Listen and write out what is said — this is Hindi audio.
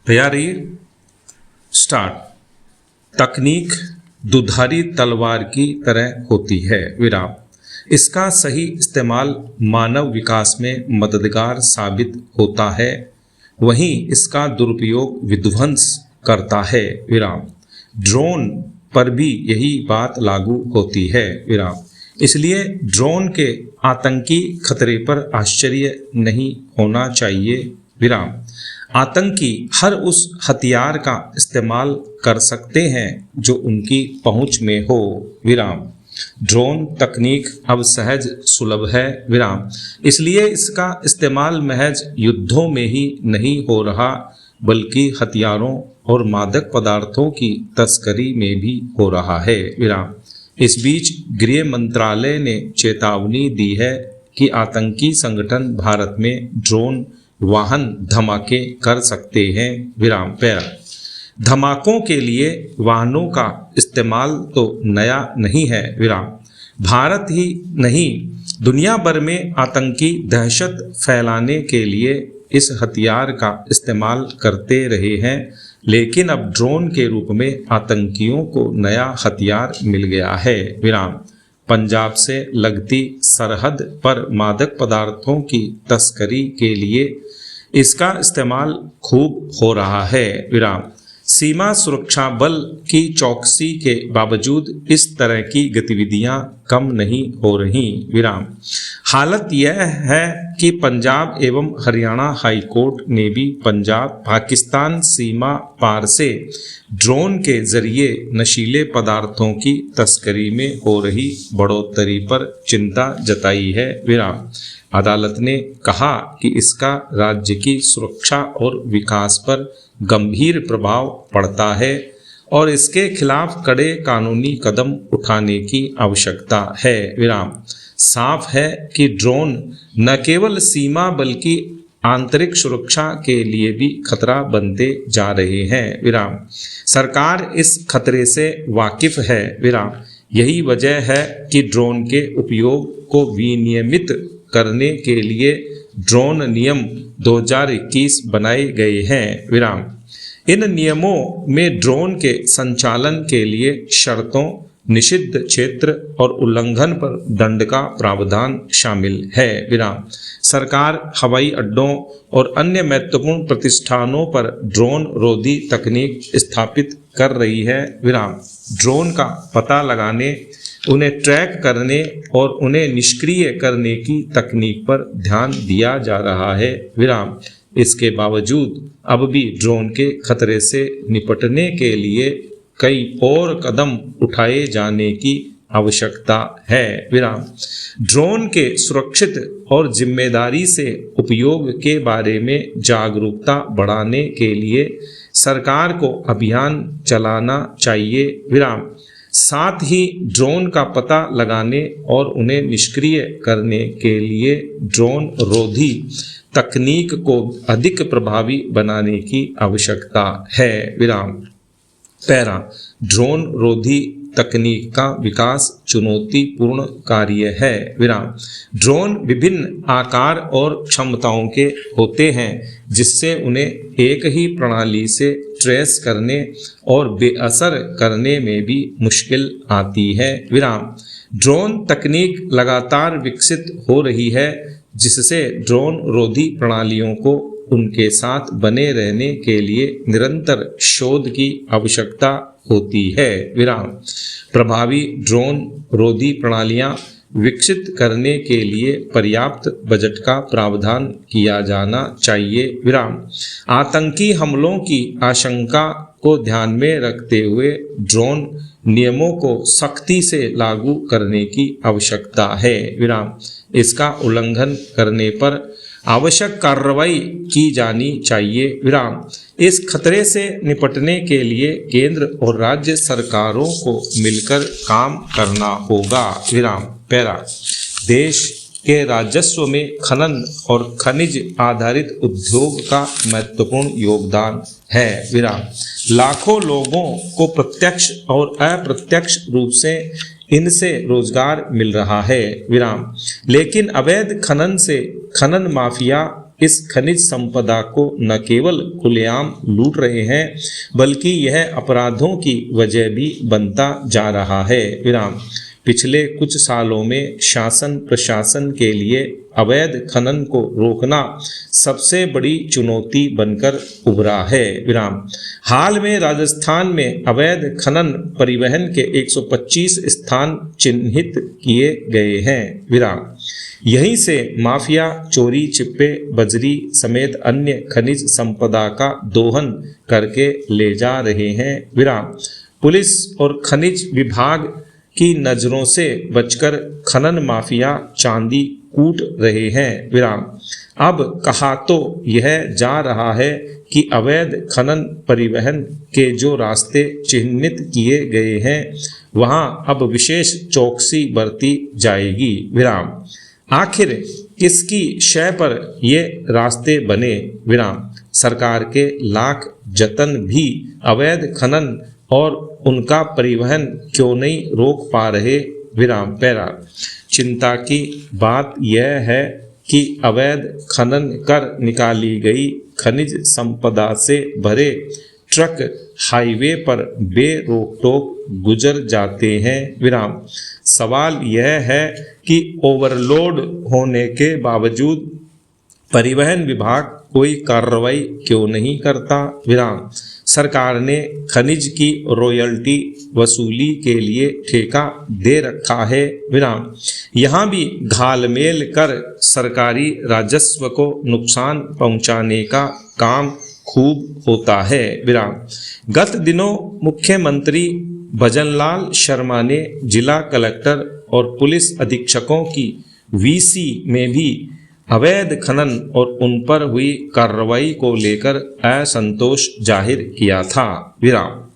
तैयारी स्टार्ट। तकनीक दुधारी तलवार की तरह होती है विराम। इसका सही इस्तेमाल मानव विकास में मददगार साबित होता है, वहीं इसका दुरुपयोग विध्वंस करता है विराम। ड्रोन पर भी यही बात लागू होती है विराम। इसलिए ड्रोन के आतंकी खतरे पर आश्चर्य नहीं होना चाहिए विराम। आतंकी हर उस हथियार का इस्तेमाल कर सकते हैं जो उनकी पहुंच में हो विराम। ड्रोन तकनीक अब सहज सुलभ है विराम, इसलिए इसका इस्तेमाल महज युद्धों में ही नहीं हो रहा बल्कि हथियारों और मादक पदार्थों की तस्करी में भी हो रहा है विराम। इस बीच गृह मंत्रालय ने चेतावनी दी है कि आतंकी संगठन भारत में ड्रोन वाहन धमाके कर सकते हैं विराम। पैरा धमाकों के लिए वाहनों का इस्तेमाल तो नया नहीं है विराम। भारत ही नहीं दुनिया भर में आतंकी दहशत फैलाने के लिए इस हथियार का इस्तेमाल करते रहे हैं, लेकिन अब ड्रोन के रूप में आतंकियों को नया हथियार मिल गया है विराम। पंजाब से लगती सरहद पर मादक पदार्थों की तस्करी के लिए इसका इस्तेमाल खूब हो रहा है विराम। सीमा सुरक्षा बल की चौकसी के बावजूद इस तरह की गतिविधियां कम नहीं हो रही विराम। हालत यह है कि पंजाब एवं हरियाणा हाई कोर्ट ने भी पंजाब पाकिस्तान सीमा पार से ड्रोन के जरिए नशीले पदार्थों की तस्करी में हो रही बढ़ोतरी पर चिंता जताई है विराम। अदालत ने कहा कि इसका राज्य की सुरक्षा और विकास पर गंभीर प्रभाव पड़ता है और इसके खिलाफ कड़े कानूनी कदम उठाने की आवश्यकता है विराम। साफ है कि ड्रोन न केवल सीमा बल्कि आंतरिक सुरक्षा के लिए भी खतरा बनते जा रहे हैं विराम। सरकार इस खतरे से वाकिफ है विराम। यही वजह है कि ड्रोन के उपयोग को विनियमित करने के लिए ड्रोन नियम 2021 बनाए गए हैं विराम। इन नियमों में ड्रोन के संचालन के लिए शर्तों, निषिद्ध क्षेत्र और उल्लंघन पर दंड का प्रावधान शामिल है विराम। सरकार हवाई अड्डों और अन्य महत्वपूर्ण प्रतिष्ठानों पर ड्रोन रोधी तकनीक स्थापित कर रही है विराम। ड्रोन का पता लगाने, उन्हें ट्रैक करने और उन्हें निष्क्रिय करने की तकनीक पर ध्यान दिया जा रहा है विराम। इसके बावजूद अब भी ड्रोन के खतरे से निपटने के लिए कई और कदम उठाए जाने की आवश्यकता है विराम। ड्रोन के सुरक्षित और जिम्मेदारी से उपयोग के बारे में जागरूकता बढ़ाने के लिए सरकार को अभियान चलाना चाहिए विराम। साथ ही ड्रोन का पता लगाने और उन्हें निष्क्रिय करने के लिए ड्रोन रोधी तकनीक को अधिक प्रभावी बनाने की आवश्यकता है विराम। पैरा ड्रोन रोधी तकनीक का विकास चुनौतीपूर्ण कार्य है विराम। ड्रोन विभिन्न आकार और क्षमताओं के होते हैं, जिससे उन्हें एक ही प्रणाली से ट्रेस करने और बेअसर करने में भी मुश्किल आती है विराम। ड्रोन तकनीक लगातार विकसित हो रही है, जिससे ड्रोन रोधी प्रणालियों को उनके साथ बने रहने के लिए निरंतर शोध की आवश्यकता होती है विराम। प्रभावी ड्रोन रोधी प्रणालियां विकसित करने के लिए पर्याप्त बजट का प्रावधान किया जाना चाहिए विराम। आतंकी हमलों की आशंका को ध्यान में रखते हुए ड्रोन नियमों को सख्ती से लागू करने की आवश्यकता है विराम। इसका उल्लंघन करने पर आवश्यक कार्रवाई की जानी चाहिए विराम। इस खतरे से निपटने के लिए केंद्र और राज्य सरकारों को मिलकर काम करना होगा विराम। पैरा देश के राजस्व में खनन और खनिज आधारित उद्योग का महत्वपूर्ण योगदान है विराम। लाखों लोगों को प्रत्यक्ष और अप्रत्यक्ष रूप से इनसे रोजगार मिल रहा है विराम। लेकिन अवैध खनन से खनन माफिया इस खनिज संपदा को न केवल खुलेआम लूट रहे हैं बल्कि यह अपराधों की वजह भी बनता जा रहा है। विराम। पिछले कुछ सालों में शासन प्रशासन के लिए अवैध खनन को रोकना सबसे बड़ी चुनौती बनकर उभरा है। विराम। हाल में राजस्थान में अवैध खनन परिवहन के 125 स्थान चिन्हित किए गए हैं। विराम। यहीं से माफिया चोरी छिपे बजरी समेत अन्य खनिज संपदा का दोहन करके ले जा रहे हैं। विराम। पुलिस और खनिज विभाग की नजरों से बचकर खनन माफिया चांदी कूट रहे हैं। विराम। अब कहा तो यह जा रहा है कि अवैध खनन परिवहन के जो रास्ते चिन्हित किए गए हैं वहां अब विशेष चौकसी बरती जाएगी। विराम। आखिर किसकी शय पर ये रास्ते बने? विराम। सरकार के लाख जतन भी अवैध खनन और उनका परिवहन क्यों नहीं रोक पा रहे? विराम। पैरा। चिंता की बात यह है कि अवैध खनन कर निकाली गई खनिज संपदा से भरे ट्रक हाईवे पर बेरोक टोक गुजर जाते हैं। विराम। सवाल यह है कि ओवरलोड होने के बावजूद परिवहन विभाग कोई कार्रवाई क्यों नहीं करता? विराम। सरकार ने खनिज की रॉयल्टी वसूली के लिए ठेका दे रखा है। विराम। यहाँ भी घालमेल कर सरकारी राजस्व को नुकसान पहुँचाने का काम खूब होता है। विराम। गत दिनों मुख्यमंत्री भजनलाल शर्मा ने जिला कलेक्टर और पुलिस अधीक्षकों की वीसी में भी अवैध खनन और उन पर हुई कार्रवाई को लेकर असंतोष जाहिर किया था। विराम।